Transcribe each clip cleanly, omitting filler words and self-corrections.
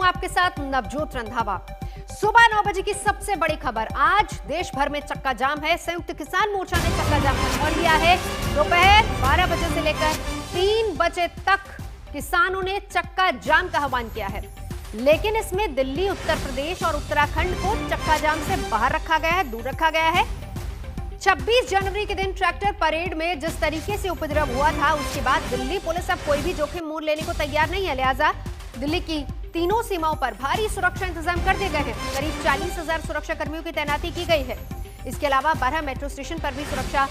हूं आपके साथ नवजोत रंधावा। सुबह 9 बजे की सबसे बड़ी खबर। आज देश भर में चक्का जाम है। संयुक्त किसान मोर्चा ने चक्का जाम कर लिया है। दोपहर 12 बजे से लेकर 3 बजे तक किसानों ने चक्का जाम का आह्वान किया है, लेकिन इसमें दिल्ली, उत्तर प्रदेश और उत्तराखंड को चक्का जाम से बाहर रखा गया है, दूर रखा गया है। 26 जनवरी के दिन ट्रैक्टर परेड में जिस तरीके से उपद्रव हुआ था, उसके बाद दिल्ली पुलिस अब कोई भी जोखिम मोल लेने को तैयार नहीं है। लिहाजा दिल्ली की तीनों सीमाओं पर भारी सुरक्षा इंतजाम कर दिए गए हैं। करीब 40,000 सुरक्षा कर्मियों की तैनाती की गई है। इसके अलावा 12 मेट्रो स्टेशन पर भी सुरक्षा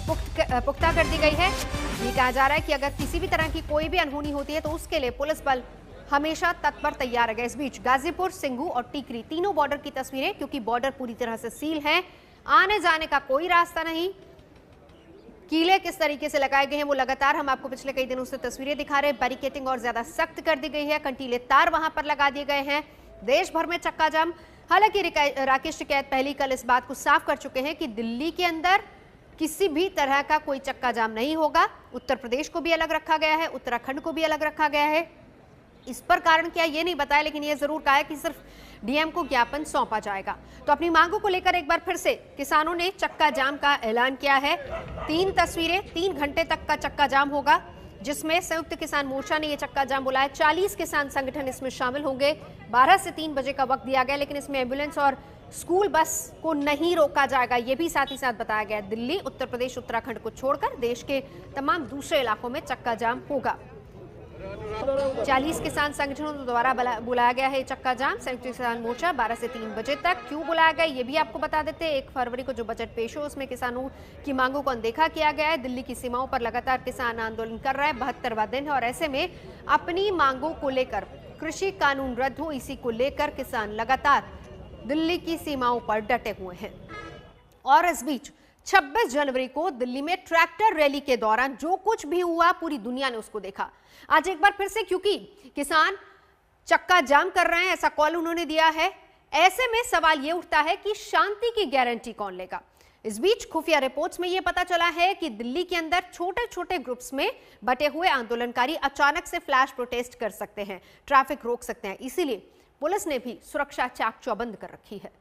पुख्ता कर दी गई है। ये कहा जा रहा है कि अगर किसी भी तरह की कोई भी अनहोनी होती है तो उसके लिए पुलिस बल हमेशा तत्पर तैयार है। इस बीच गाजीपुर, सिंघू और टीकरी तीनों बॉर्डर की तस्वीरें, क्योंकि बॉर्डर पूरी तरह से सील है, आने जाने का कोई रास्ता नहीं। कीले किस तरीके से लगाए गए हैं वो लगातार हम आपको पिछले कई दिनों से तस्वीरें दिखा रहे हैं। बैरिकेडिंग और ज्यादा सख्त कर दी गई है। कंटीले तार वहां पर लगा दिए गए हैं। देश भर में चक्का जाम। हालांकि राकेश टिकैत पहले कल इस बात को साफ कर चुके हैं कि दिल्ली के अंदर किसी भी तरह का कोई चक्का जाम नहीं होगा। उत्तर प्रदेश को भी अलग रखा गया है, उत्तराखंड को भी अलग रखा गया है। इस पर कारण क्या ये नहीं बताया, लेकिन ये जरूर कहा है कि सिर्फ डीएम को ज्ञापन सौंपा जाएगा। तो अपनी मांगों को लेकर एक बार फिर से किसानों ने चक्का जाम का ऐलान किया है। 3 तस्वीरें, 3 घंटे तक का चक्का जाम होगा, जिसमें संयुक्त किसान मोर्चा ने यह चक्का जाम बुलाया। 40 किसान संगठन इसमें शामिल होंगे। 12 से 3 बजे का वक्त दिया गया, लेकिन इसमें एम्बुलेंस और स्कूल बस को नहीं रोका जाएगा, यह भी साथ ही साथ बताया गया। दिल्ली, उत्तर प्रदेश, उत्तराखंड को छोड़कर देश के तमाम दूसरे इलाकों में चक्का जाम होगा। 40 किसान संगठनों द्वारा बुलाया गया है चक्का जाम। संयुक्त किसान मोर्चा 12 से 3 बजे तक। क्यों बुलाया गया ये भी आपको बता देते हैं। 1 फरवरी को जो बजट पेश हो उसमें किसानों की मांगों को अनदेखा किया गया है। दिल्ली की सीमाओं पर लगातार किसान आंदोलन कर रहा है। 72वां दिन है और ऐसे में अपनी मांगों को लेकर, कृषि कानून रद्द हो, इसी को लेकर किसान लगातार दिल्ली की सीमाओं पर डटे हुए हैं। और इस बीच 26 जनवरी को दिल्ली में ट्रैक्टर रैली के दौरान जो कुछ भी हुआ पूरी दुनिया ने उसको देखा। आज एक बार फिर से, क्योंकि किसान चक्का जाम कर रहे हैं, ऐसा कॉल उन्होंने दिया है, ऐसे में सवाल यह उठता है कि शांति की गारंटी कौन लेगा। इस बीच खुफिया रिपोर्ट्स में यह पता चला है कि दिल्ली के अंदर छोटे छोटे ग्रुप्स में बटे हुए आंदोलनकारी अचानक से फ्लैश प्रोटेस्ट कर सकते हैं, ट्रैफिक रोक सकते हैं। इसीलिए पुलिस ने भी सुरक्षा चाक चौबंद कर रखी है।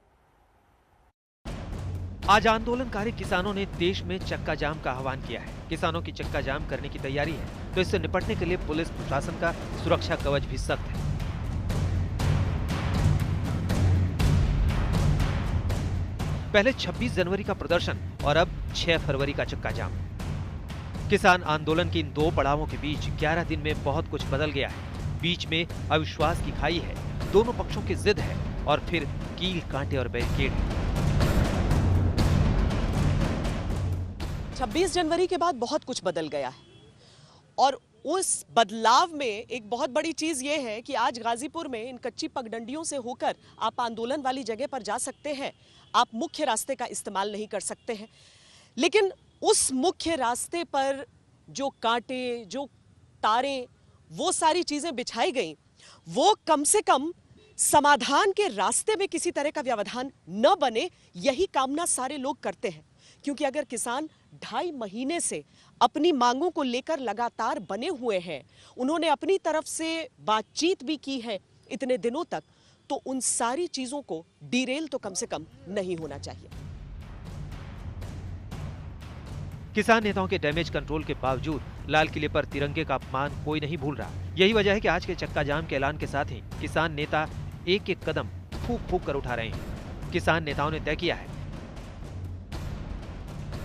आज आंदोलनकारी किसानों ने देश में चक्का जाम का आह्वान किया है। किसानों की चक्का जाम करने की तैयारी है, तो इससे निपटने के लिए पुलिस प्रशासन का सुरक्षा कवच भी सख्त है। पहले 26 जनवरी का प्रदर्शन और अब 6 फरवरी का चक्का जाम। किसान आंदोलन के इन 2 पड़ावों के बीच 11 दिन में बहुत कुछ बदल गया है। बीच में अविश्वास की खाई है, दोनों पक्षों की जिद है और फिर कील, कांटे और बैरिकेड। 26 जनवरी के बाद बहुत कुछ बदल गया है और उस बदलाव में एक बहुत बड़ी चीज ये है कि आज गाजीपुर में इन कच्ची पगडंडियों से होकर आप आंदोलन वाली जगह पर जा सकते हैं। आप मुख्य रास्ते का इस्तेमाल नहीं कर सकते हैं, लेकिन उस मुख्य रास्ते पर जो कांटे, जो तारें, वो सारी चीजें बिछाई गई, वो कम से कम समाधान के रास्ते में किसी तरह का व्यवधान न बने, यही कामना सारे लोग करते हैं। क्योंकि अगर किसान 2.5 महीने से अपनी मांगों को लेकर लगातार बने हुए हैं, उन्होंने अपनी तरफ से बातचीत भी की है इतने दिनों तक, तो उन सारी चीजों को डिरेल तो कम से कम नहीं होना चाहिए। किसान नेताओं के डैमेज कंट्रोल के बावजूद लाल किले पर तिरंगे का अपमान कोई नहीं भूल रहा। यही वजह है कि आज के चक्का जाम के ऐलान के साथ ही किसान नेता एक एक कदम फूंक फूंक कर उठा रहे हैं। किसान नेताओं ने तय किया है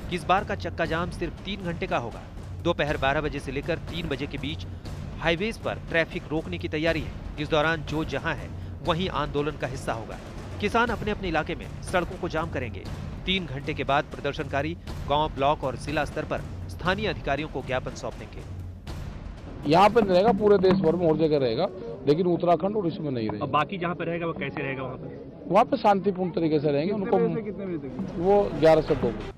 कि इस बार का चक्का जाम सिर्फ 3 घंटे का होगा। दोपहर 12 बजे से लेकर 3 बजे के बीच हाईवेज पर ट्रैफिक रोकने की तैयारी है। इस दौरान जो जहां है वहीं आंदोलन का हिस्सा होगा। किसान अपने अपने इलाके में सड़कों को जाम करेंगे। 3 घंटे के बाद प्रदर्शनकारी गांव, ब्लॉक और जिला स्तर पर स्थानीय अधिकारियों को ज्ञापन सौंप देंगे। यहाँ पे रहेगा, पूरे देश भर में और जगह रहेगा, लेकिन उत्तराखंड और इसमें नहीं रहेगा। और बाकी जहाँ पे रहेगा वो कैसे रहेगा? वहाँ पे शांतिपूर्ण तरीके से रहेंगे। उनको कितने बजे तक? वो 11 से 2 बजे।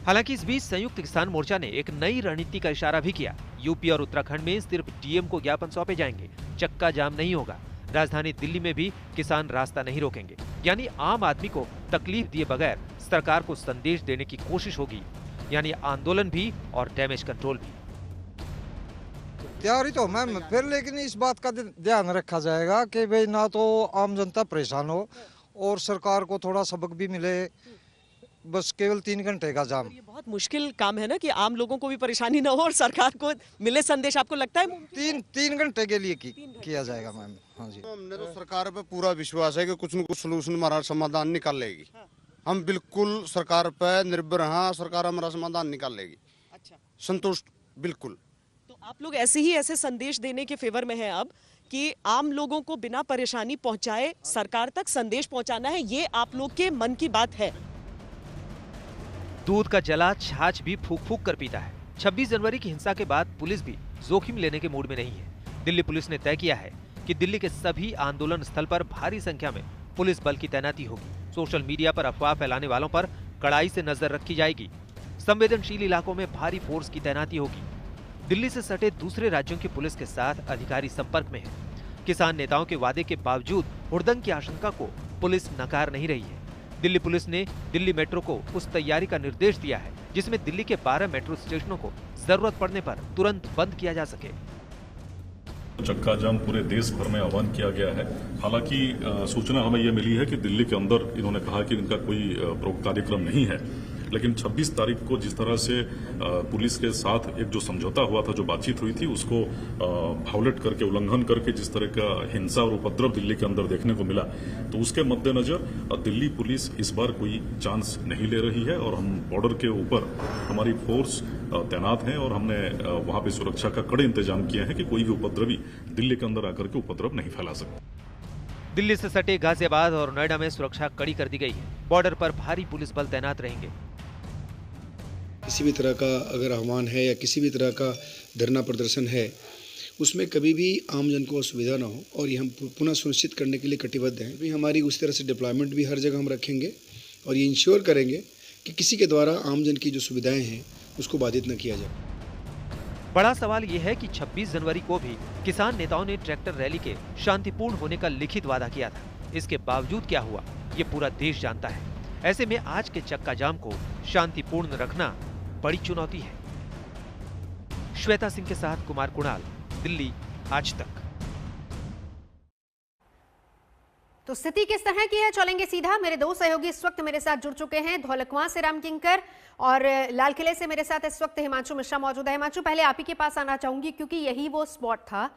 हालांकि इस बीच संयुक्त किसान मोर्चा ने एक नई रणनीति का इशारा भी किया। यूपी और उत्तराखंड में सिर्फ डीएम को ज्ञापन सौंपे जाएंगे, चक्का जाम नहीं होगा। राजधानी दिल्ली में भी किसान रास्ता नहीं रोकेंगे, यानी आम आदमी को तकलीफ दिए बगैर सरकार को संदेश देने की कोशिश होगी, यानी आंदोलन भी और डैमेज कंट्रोल भी। तैयारी तो मैम फिर, लेकिन इस बात का ध्यान रखा जाएगा कि भाई ना तो आम जनता परेशान हो और सरकार को थोड़ा सबक भी मिले। बस केवल 3 घंटे का जाम, ये बहुत मुश्किल काम है ना कि आम लोगों को भी परेशानी ना हो और सरकार को मिले संदेश। आपको लगता है 3 घंटे के लिए किया जाएगा मैम? हाँ जी, हमने तो सरकार पे पूरा विश्वास है कि कुछ न कुछ सलूशन हमारा समाधान निकाल लेगी। हम बिल्कुल सरकार पे निर्भर हैं, सरकार हमारा समाधान निकाल लेगी। अच्छा, संतुष्ट बिल्कुल। तो आप लोग ऐसे संदेश देने के फेवर में हैं अब कि आम लोगों को बिना परेशानी पहुंचाए सरकार तक संदेश पहुंचाना है, ये आप लोग के मन की बात है। दूध का जला छाछ भी फूक फूक कर पीता है। 26 जनवरी की हिंसा के बाद पुलिस भी जोखिम लेने के मूड में नहीं है। दिल्ली पुलिस ने तय किया है कि दिल्ली के सभी आंदोलन स्थल पर भारी संख्या में पुलिस बल की तैनाती होगी। सोशल मीडिया पर अफवाह फैलाने वालों पर कड़ाई से नजर रखी जाएगी। संवेदनशील इलाकों में भारी फोर्स की तैनाती होगी। दिल्ली से सटे दूसरे राज्यों की पुलिस के साथ अधिकारी संपर्क में है। किसान नेताओं के वादे के बावजूद हुड़दंग की आशंका को पुलिस नकार नहीं रही है। दिल्ली पुलिस ने दिल्ली मेट्रो को उस तैयारी का निर्देश दिया है जिसमें दिल्ली के 12 मेट्रो स्टेशनों को जरूरत पड़ने पर तुरंत बंद किया जा सके। चक्का जाम पूरे देश भर में आह्वान किया गया है। हालांकि सूचना हमें यह मिली है कि दिल्ली के अंदर इन्होंने कहा कि इनका कोई कार्यक्रम नहीं है, लेकिन 26 तारीख को जिस तरह से पुलिस के साथ एक जो समझौता हुआ था, जो बातचीत हुई थी, उसको वायोलेट करके, उल्लंघन करके जिस तरह का हिंसा और उपद्रव दिल्ली के अंदर देखने को मिला, तो उसके मद्देनजर दिल्ली पुलिस इस बार कोई चांस नहीं ले रही है और हम बॉर्डर के ऊपर हमारी फोर्स तैनात है और हमने वहां पे सुरक्षा का कड़े इंतजाम किए हैं कि कोई भी उपद्रवी दिल्ली के अंदर आकर के उपद्रव नहीं फैला सकता। दिल्ली से सटे गाजियाबाद और नोएडा में सुरक्षा कड़ी कर दी गई है। बॉर्डर पर भारी पुलिस बल तैनात रहेंगे। किसी भी तरह का अगर आह्वान है या किसी भी तरह का धरना प्रदर्शन है, उसमें कभी भी आम जन को असुविधा ना हो और ये हम पुनः सुनिश्चित करने के लिए कटिबद्ध हैं। भी हमारी उस तरह से डिप्लॉयमेंट भी हर जगह हम रखेंगे और ये इंश्योर करेंगे कि किसी के द्वारा आम जन की जो सुविधाएं हैं उसको बाधित न किया जाए। बड़ा सवाल यह है कि 26 जनवरी को भी किसान नेताओं ने ट्रैक्टर रैली के शांतिपूर्ण होने का लिखित वादा किया था। इसके बावजूद क्या हुआ, ये पूरा देश जानता है। ऐसे में आज के चक्का जाम को शांतिपूर्ण रखना बड़ी चुनौती है। श्वेता सिंह के साथ कुमार कुणाल, दिल्ली आज तक। तो स्थिति किस तरह की है, चलेंगे सीधा। मेरे दो सहयोगी इस वक्त मेरे साथ जुड़ चुके हैं। धौलकवां से राम किंकर और लाल किले से मेरे साथ इस वक्त हिमांशु मिश्रा मौजूद है। हिमांशु, पहले आप ही के पास आना चाहूंगी क्योंकि यही वो स्पॉट था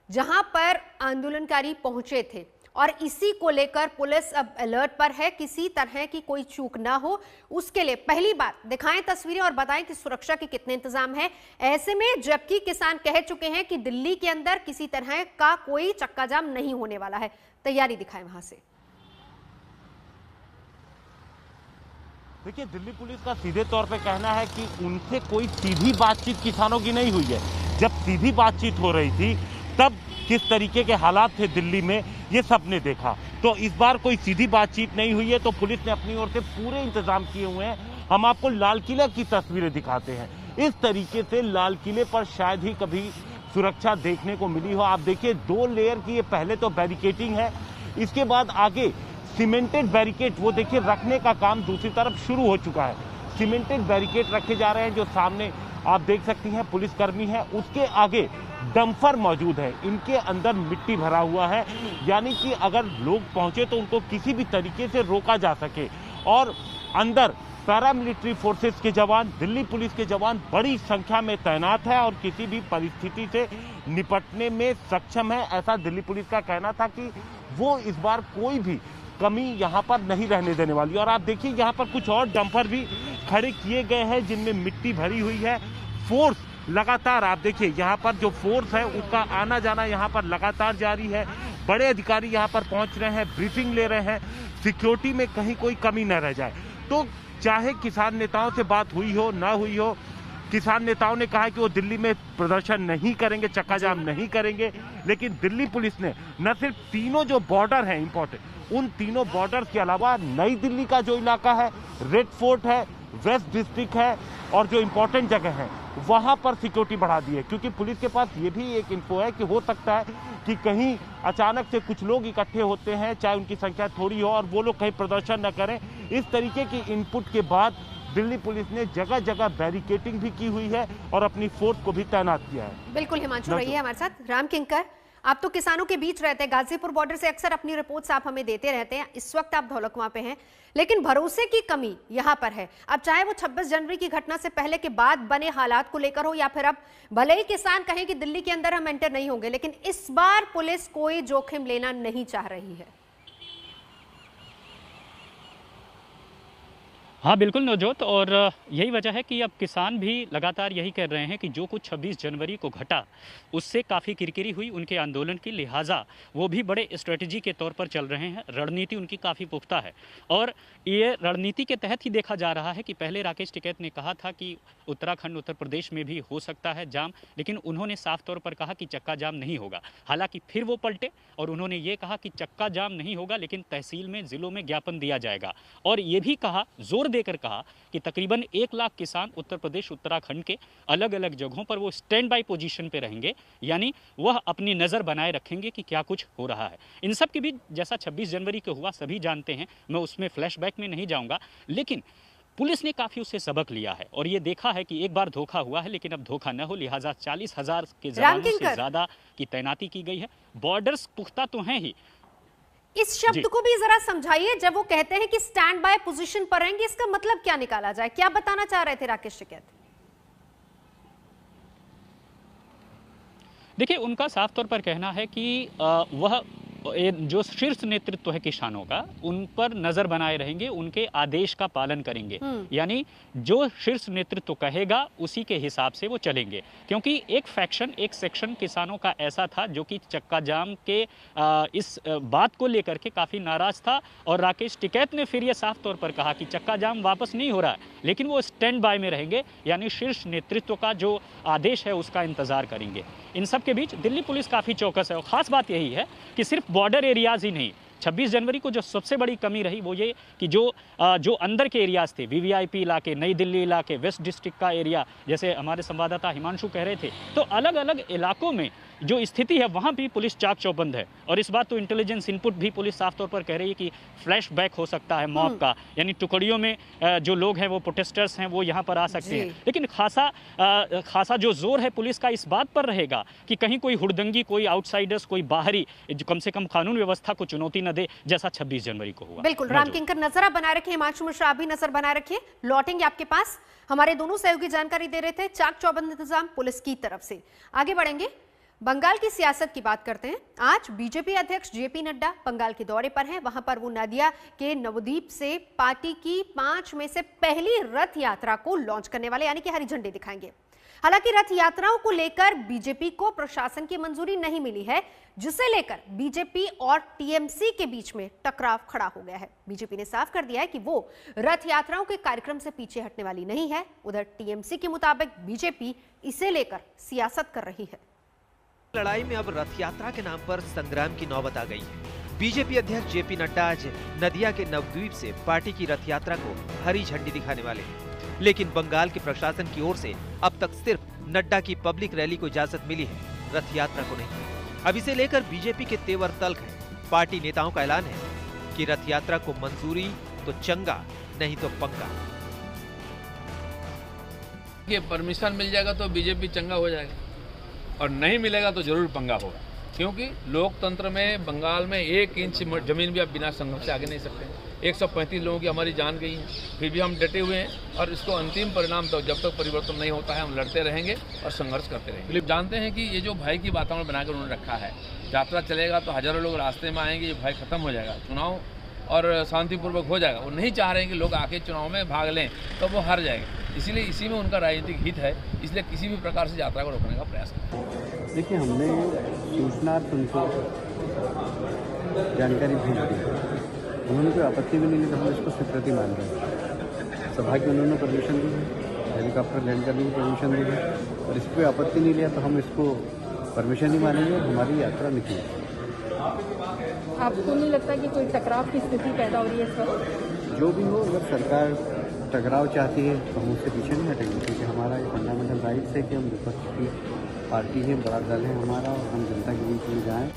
जहां पर आंदोलनकारी पहुंचे थे और इसी को लेकर पुलिस अब अलर्ट पर है, किसी तरह की कोई चूक ना हो उसके लिए। पहली बात दिखाएं तस्वीरें और बताएं कि सुरक्षा के कितने इंतजाम है। ऐसे में जबकि किसान कह चुके हैं कि दिल्ली के अंदर किसी तरह का कोई चक्का जाम नहीं होने वाला है, तैयारी दिखाएं वहां से। देखिए, दिल्ली पुलिस का सीधे तौर पे कहना है कि उनसे कोई सीधी बातचीत किसानों की नहीं हुई है। जब सीधी बातचीत हो रही थी तब किस तरीके के हालात थे दिल्ली में, ये सबने देखा। तो इस बार कोई सीधी बातचीत नहीं हुई है, तो पुलिस ने अपनी ओर से पूरे इंतजाम किए हुए हैं। हम आपको लाल किले की तस्वीरें दिखाते हैं। इस तरीके से लाल किले पर शायद ही कभी सुरक्षा देखने को मिली हो। आप देखिए, 2 लेयर की ये पहले तो बैरिकेटिंग है, इसके बाद आगे सीमेंटेड बैरिकेड, वो देखिए रखने का काम दूसरी तरफ शुरू हो चुका है। सीमेंटेड बैरिकेड रखे जा रहे हैं, जो सामने आप देख सकती हैं पुलिसकर्मी है, उसके आगे डंपर मौजूद है, इनके अंदर मिट्टी भरा हुआ है, यानी कि अगर लोग पहुंचे तो उनको किसी भी तरीके से रोका जा सके। और अंदर पैरामिलिट्री फोर्सेस के जवान, दिल्ली पुलिस के जवान बड़ी संख्या में तैनात है और किसी भी परिस्थिति से निपटने में सक्षम है। ऐसा दिल्ली पुलिस का कहना था कि वो इस बार कोई भी कमी यहाँ पर नहीं रहने देने वाली। और आप देखिए, यहाँ पर कुछ और डंपर भी खड़े किए गए हैं जिनमें मिट्टी भरी हुई है। फोर्स लगातार, आप देखिए यहाँ पर जो फोर्स है उसका आना जाना यहाँ पर लगातार जारी है। बड़े अधिकारी यहाँ पर पहुँच रहे हैं, ब्रीफिंग ले रहे हैं, सिक्योरिटी में कहीं कोई कमी न रह जाए। तो चाहे किसान नेताओं से बात हुई हो ना हुई हो, किसान नेताओं ने कहा कि वो दिल्ली में प्रदर्शन नहीं करेंगे, चक्का जाम नहीं करेंगे, लेकिन दिल्ली पुलिस ने न सिर्फ तीनों जो बॉर्डर हैं इंपॉर्टेंट, उन तीनों बॉर्डर के अलावा नई दिल्ली का जो इलाका है, रेड फोर्ट है, वेस्ट डिस्ट्रिक्ट है और जो इंपॉर्टेंट जगह है वहां पर सिक्योरिटी बढ़ा दी है। क्योंकि पुलिस के पास ये भी एक इन्फो है कि हो सकता है कि कहीं अचानक से कुछ लोग इकट्ठे होते हैं, चाहे उनकी संख्या थोड़ी हो, और वो लोग कहीं प्रदर्शन न करें। इस तरीके की इनपुट के बाद दिल्ली पुलिस ने जगह जगह बैरिकेटिंग भी की हुई है और अपनी फोर्स को भी तैनात किया है। बिल्कुल हिमांशु रही है हमारे साथ। राम किंकर, आप तो किसानों के बीच रहते हैं, गाजीपुर बॉर्डर से अक्सर अपनी रिपोर्ट्स आप हमें देते रहते हैं। इस वक्त आप धौलकुआं पे हैं, लेकिन भरोसे की कमी यहां पर है। अब चाहे वो 26 जनवरी की घटना से पहले के बाद बने हालात को लेकर हो, या फिर अब भले ही किसान कहें कि दिल्ली के अंदर हम एंटर नहीं होंगे, लेकिन इस बार पुलिस कोई जोखिम लेना नहीं चाह रही है। हाँ बिल्कुल नवजोत, और यही वजह है कि अब किसान भी लगातार यही कह रहे हैं कि जो कुछ 26 जनवरी को घटा उससे काफ़ी किरकिरी हुई उनके आंदोलन की, लिहाजा वो भी बड़े स्ट्रेटजी के तौर पर चल रहे हैं। रणनीति उनकी काफ़ी पुख्ता है और ये रणनीति के तहत ही देखा जा रहा है कि पहले राकेश टिकैत ने कहा था कि उत्तराखंड उत्तर प्रदेश में भी हो सकता है जाम, लेकिन उन्होंने साफ तौर पर कहा कि चक्का जाम नहीं होगा। हालांकि फिर वो पलटे और उन्होंने ये कहा कि चक्का जाम नहीं होगा, लेकिन तहसील में ज़िलों में ज्ञापन दिया जाएगा। और ये भी कहा, जोर देकर कहा कि तकरीबन 1 लाख किसान उत्तर प्रदेश उत्तराखंड के अलग अलग जगहों पर वो स्टैंड बाय पोजीशन पे रहेंगे, यानी वह अपनी नज़र बनाए रखेंगे कि क्या कुछ हो रहा है। इन सब के बीच जैसा 26 जनवरी को हुआ सभी जानते हैं, मैं उसमें फ्लैशबैक में नहीं जाऊंगा, लेकिन पुलिस ने काफ़ी उससे सबक लिया है और ये देखा है कि एक बार धोखा हुआ है, लेकिन अब धोखा न हो, लिहाजा 40,000 के जवानों से ज़्यादा की तैनाती की गई है। बॉर्डर्स पुख्ता तो हैं ही। इस शब्द को भी जरा समझाइए, जब वो कहते हैं कि स्टैंड बाय पोजीशन पर रहेंगे, इसका मतलब क्या निकाला जाए? क्या बताना चाह रहे थे राकेश टिकैत? देखिए, उनका साफ तौर पर कहना है कि वह जो शीर्ष नेतृत्व है किसानों का, उन पर नजर बनाए रहेंगे, उनके आदेश का पालन करेंगे, यानी जो शीर्ष नेतृत्व कहेगा उसी के हिसाब से वो चलेंगे। क्योंकि एक फैक्शन, एक सेक्शन किसानों का ऐसा था जो कि चक्का जाम के इस बात को लेकर के काफ़ी नाराज था और राकेश टिकैत ने फिर ये साफ तौर पर कहा कि चक्का जाम वापस नहीं हो रहा है, लेकिन वो स्टैंड बाय में रहेंगे, यानी शीर्ष नेतृत्व का जो आदेश है उसका इंतजार करेंगे। इन सब के बीच दिल्ली पुलिस काफ़ी चौकस है और ख़ास बात यही है कि सिर्फ बॉर्डर एरियाज ही नहीं, 26 जनवरी को जो सबसे बड़ी कमी रही वो ये कि जो अंदर के एरियाज थे, वीवीआईपी इलाके, नई दिल्ली इलाके, वेस्ट डिस्ट्रिक्ट का एरिया, जैसे हमारे संवाददाता हिमांशु कह रहे थे, तो अलग अलग इलाकों में जो स्थिति है वहाँ भी पुलिस चाक चौबंद है। और इस बार तो इंटेलिजेंस इनपुट भी पुलिस साफ तौर पर कह रही है कि फ्लैश बैक हो सकता है मॉब का, यानी टुकड़ियों में जो लोग हैं वो प्रोटेस्टर्स हैं वो यहाँ पर आ सकते हैं। लेकिन खासा जो जोर है पुलिस का इस बात पर रहेगा कि कहीं कोई हुड़दंगी, कोई आउटसाइडर्स, कोई बाहरी जो कम से कम कानून व्यवस्था को चुनौती न दे, जैसा 26 जनवरी को हुआ। बिल्कुल राम किंकर, नजर आप बनाए रखिए, हिमांशु मिश्रा आप भी नजर बनाए रखिए, लौटेंगे आपके पास। हमारे दोनों सहयोगी जानकारी दे रहे थे, चाक चौबंद इंतजाम पुलिस की तरफ से। आगे बढ़ेंगे, बंगाल की सियासत की बात करते हैं। आज बीजेपी अध्यक्ष जेपी नड्डा बंगाल के दौरे पर हैं। वहां पर वो नदिया के नवद्वीप से पार्टी की 5 में से पहली रथ यात्रा को लॉन्च करने वाले, यानी कि हरी झंडी दिखाएंगे। हालांकि रथ यात्राओं को लेकर बीजेपी को प्रशासन की मंजूरी नहीं मिली है, जिसे लेकर बीजेपी और टीएमसी के बीच में टकराव खड़ा हो गया है। बीजेपी ने साफ कर दिया है कि वो रथ यात्राओं के कार्यक्रम से पीछे हटने वाली नहीं है। उधर टीएमसी के मुताबिक बीजेपी इसे लेकर सियासत कर रही है। लड़ाई में अब रथ यात्रा के नाम पर संग्राम की नौबत आ गई है। बीजेपी अध्यक्ष जेपी नड्डा आज नदिया के नवद्वीप से पार्टी की रथ यात्रा को हरी झंडी दिखाने वाले हैं, लेकिन बंगाल के प्रशासन की ओर से अब तक सिर्फ नड्डा की पब्लिक रैली को इजाजत मिली है, रथ यात्रा को नहीं। अब इसे लेकर बीजेपी के तेवर तल्ख है। पार्टी नेताओं का ऐलान है कि रथ यात्रा को मंजूरी तो चंगा, नहीं तो पंगा। ये परमिशन मिल जाएगा तो बीजेपी चंगा हो जाएगा और नहीं मिलेगा तो जरूर पंगा होगा, क्योंकि लोकतंत्र में बंगाल में 1 इंच जमीन भी आप बिना संघर्ष से आगे नहीं सकते। 135 लोगों की हमारी जान गई है, फिर भी हम डटे हुए हैं और इसको अंतिम परिणाम तक जब तक परिवर्तन नहीं होता है हम लड़ते रहेंगे और संघर्ष करते रहेंगे। जानते हैं कि ये जो भय की वातावरण बनाकर उन्होंने रखा है, यात्रा चलेगा तो हजारों लोग रास्ते में आएंगे, ये भय खत्म हो जाएगा, चुनाव और शांतिपूर्वक हो जाएगा। वो नहीं चाह रहे हैं कि लोग आके चुनाव में भाग लें, तो वो हार जाएंगे। इसीलिए इसी में उनका राजनीतिक हित है, इसलिए किसी भी प्रकार से यात्रा को रोकने का प्रयास करें। देखिए, हमने सूचना उनको जानकारी भेज दी, उन्होंने कोई आपत्ति भी नहीं दी, तो हम इसको स्वीकृति मान रहे हैं। सभा की उन्होंने परमिशन दी है, हेलीकॉप्टर लैंड करने की परमिशन दी है और इस पर कोई आपत्ति नहीं लिया तो हम इसको परमिशन ही मानेंगे और हमारी यात्रा निकलेगी। आपको नहीं लगता कि कोई टकराव की स्थिति पैदा हो रही है इस वक्त? जो भी हो, अगर सरकार टकराव चाहती है तो हम उससे पीछे नहीं हटेंगे, क्योंकि हमारा ये फंडामेंटल राइट्स है कि हम विपक्ष की पार्टी है, बड़ा दल है हमारा और हम जनता के बीच में जाएं।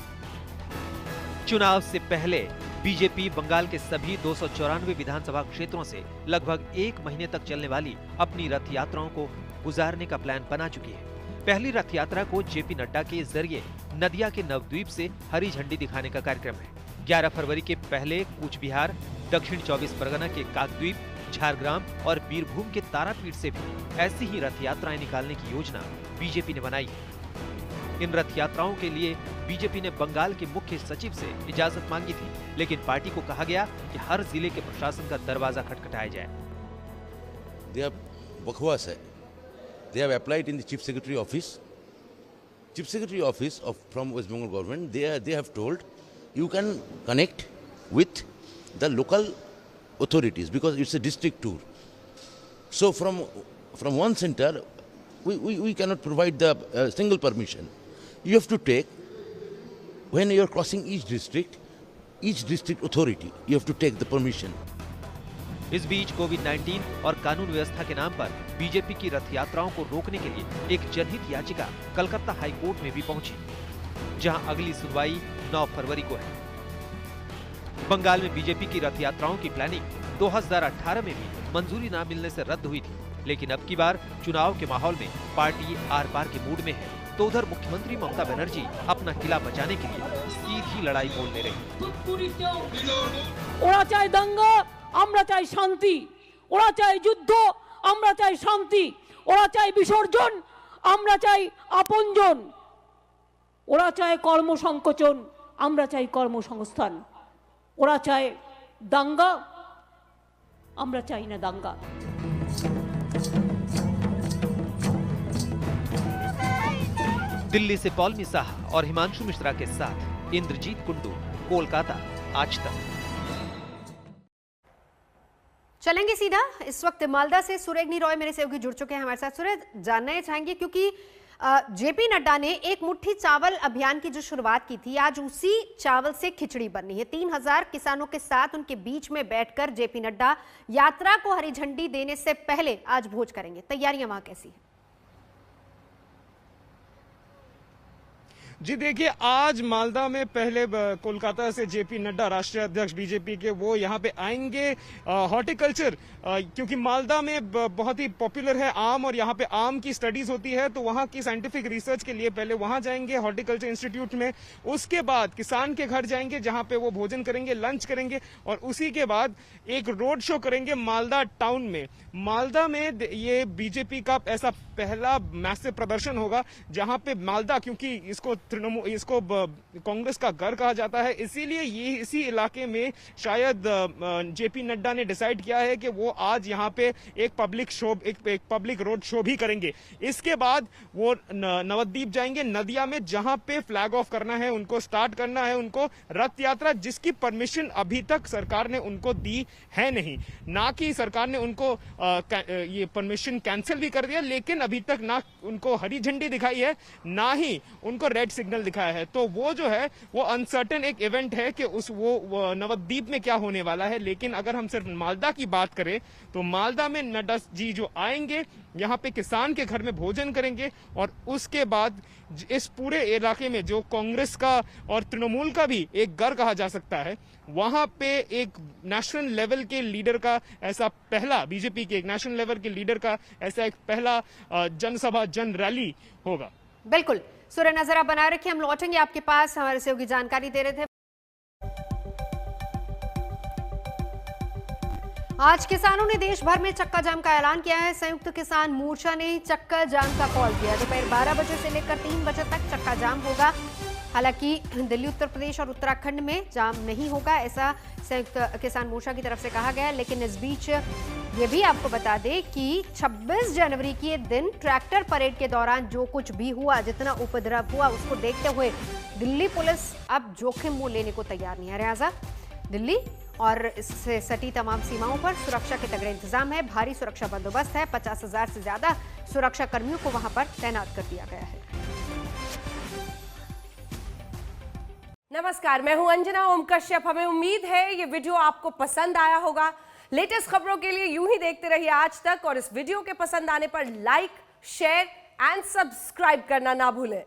चुनाव से पहले बीजेपी बंगाल के सभी 294 विधानसभा क्षेत्रों से लगभग 1 महीने तक चलने वाली अपनी रथ यात्राओं को गुजारने का प्लान बना चुकी है। पहली रथ यात्रा को जेपी नड्डा के जरिए नदिया के नवद्वीप से हरी झंडी दिखाने का कार्यक्रम है। 11 फरवरी के पहले कूच बिहार, दक्षिण 24 परगना के काकद्वीप, झारग्राम और बीरभूम के तारापीठ से भी ऐसी ही रथ यात्राएं निकालने की योजना बीजेपी ने बनाई है। इन रथ यात्राओं के लिए बीजेपी ने बंगाल के मुख्य सचिव से इजाजत मांगी थी, लेकिन पार्टी को कहा गया कि हर जिले के प्रशासन का दरवाजा खटखटाया जाए। बकवास है। They have applied in the Chief Secretary Office. Chief Secretary Office from West Bengal government. They have told you can connect with the local authorities because it's a district tour. So from one center, we cannot provide the single permission. You have to take, when you are crossing each district authority, you have to take the permission. इस बीच कोविड-19 और कानून व्यवस्था के नाम पर BJP की रथ यात्राओं को रोकने के लिए एक जनहित याचिका कलकत्ता हाई कोर्ट में भी पहुंची, जहां अगली सुनवाई 9 फरवरी को है। बंगाल में बीजेपी की रथ यात्राओं की प्लानिंग 2018 में भी मंजूरी न मिलने से रद्द हुई थी, लेकिन अब की बार चुनाव के माहौल में पार्टी आर पार के मूड में है, तो उधर मुख्यमंत्री ममता बनर्जी अपना किला बचाने के लिए सीधी लड़ाई बोलने रही। ওরা চায় দাঙ্গা, আমরা চাই শান্তি। ওরা চায় যুদ্ধ, আমরা চাই শান্তি। ওরা চায় বিসর্জন, আমরা চাই আপনজন। ওরা চায় কর্মসংকোচন, আমরা চাই কর্মসংস্থান। ওরা চায় দাঙ্গা, আমরা চাই না দাঙ্গা। दिल्ली से पौलमी साहा और हिमांशु मिश्रा के साथ इंद्रजीत कुंडू, कोलकाता, आज तक। चलेंगे सीधा इस वक्त मालदा से सुरेगनी रॉय मेरे सहयोगी जुड़ चुके हैं हमारे साथ। सूरज, जानना चाहेंगे क्योंकि जेपी नड्डा ने एक मुट्ठी चावल अभियान की जो शुरुआत की थी, आज उसी चावल से खिचड़ी बननी है। 3000 किसानों के साथ उनके बीच में बैठकर जेपी नड्डा यात्रा को हरी झंडी देने से पहले आज भोज करेंगे। तैयारियां वहां कैसी है? जी देखिए, आज मालदा में पहले कोलकाता से जेपी नड्डा, राष्ट्रीय अध्यक्ष बीजेपी के, वो यहाँ पे आएंगे। हॉर्टिकल्चर, क्योंकि मालदा में बहुत ही पॉपुलर है आम, और यहाँ पे आम की स्टडीज होती है, तो वहाँ की साइंटिफिक रिसर्च के लिए पहले वहाँ जाएंगे हॉर्टिकल्चर इंस्टीट्यूट में। उसके बाद किसान के घर जाएंगे, जहाँ पे वो भोजन करेंगे, लंच करेंगे, और उसी के बाद एक रोड शो करेंगे मालदा टाउन में। मालदा में ये बीजेपी का ऐसा पहला मैसिव प्रदर्शन होगा, जहाँ पे मालदा, क्योंकि इसको कांग्रेस का घर कहा जाता है, इसीलिए ये इसी इलाके में शायद जेपी नड्डा ने डिसाइड किया है कि वो आज यहाँ पे एक पब्लिक रोड शो भी करेंगे। इसके बाद वो नवद्वीप जाएंगे, नदिया में, जहाँ पे फ्लैग ऑफ करना है, उनको स्टार्ट करना है उनको रथ यात्रा, जिसकी परमिशन अभी तक सरकार ने उनको दी है नहीं। ना कि सरकार ने उनको ये परमिशन कैंसिल भी कर दिया, लेकिन अभी तक ना उनको हरी झंडी दिखाई है, ना ही उनको रेड सिग्नल दिखाया है। तो वो जो है वो अनसर्टेन एक इवेंट है कि वो नवद्वीप में क्या होने वाला है। लेकिन अगर हम सिर्फ मालदा की बात करें तो मालदा में नड्डा जी जो आएंगे, यहाँ पे किसान के घर में भोजन करेंगे, और उसके बाद इस पूरे इलाके में जो कांग्रेस का और तृणमूल का भी एक घर कहा जा सकता है, वहां पे एक नेशनल लेवल के लीडर का ऐसा पहला, बीजेपी के एक नेशनल लेवल के लीडर का ऐसा एक पहला जनसभा, जन रैली होगा। बिल्कुल सूर्य, नजर आप बनाए रखिए, हम लौटेंगे आपके पास। हमारे सहयोगी जानकारी दे रहे थे। आज किसानों ने देश भर में चक्का जाम का ऐलान किया है। संयुक्त किसान मोर्चा ने चक्का जाम का कॉल किया। दोपहर 12 बजे से लेकर 3 बजे तक चक्का जाम होगा। हालांकि दिल्ली, उत्तर प्रदेश और उत्तराखंड में जाम नहीं होगा, ऐसा संयुक्त किसान मोर्चा की तरफ से कहा गया। लेकिन इस बीच ये भी आपको बता दें कि 26 जनवरी के दिन ट्रैक्टर परेड के दौरान जो कुछ भी हुआ, जितना उपद्रव हुआ, उसको देखते हुए दिल्ली पुलिस अब जोखिम मोल लेने को तैयार नहीं है। लिहाजा दिल्ली और इससे सटी तमाम सीमाओं पर सुरक्षा के तगड़े इंतजाम है। भारी सुरक्षा बंदोबस्त है। 50,000 से ज्यादा सुरक्षा कर्मियों को वहां पर तैनात कर दिया गया है। नमस्कार, मैं हूं अंजना ओम कश्यप। हमें उम्मीद है ये वीडियो आपको पसंद आया होगा। लेटेस्ट खबरों के लिए यूं ही देखते रहिए आज तक, और इस वीडियो के पसंद आने पर लाइक, शेयर एंड सब्सक्राइब करना ना भूलें।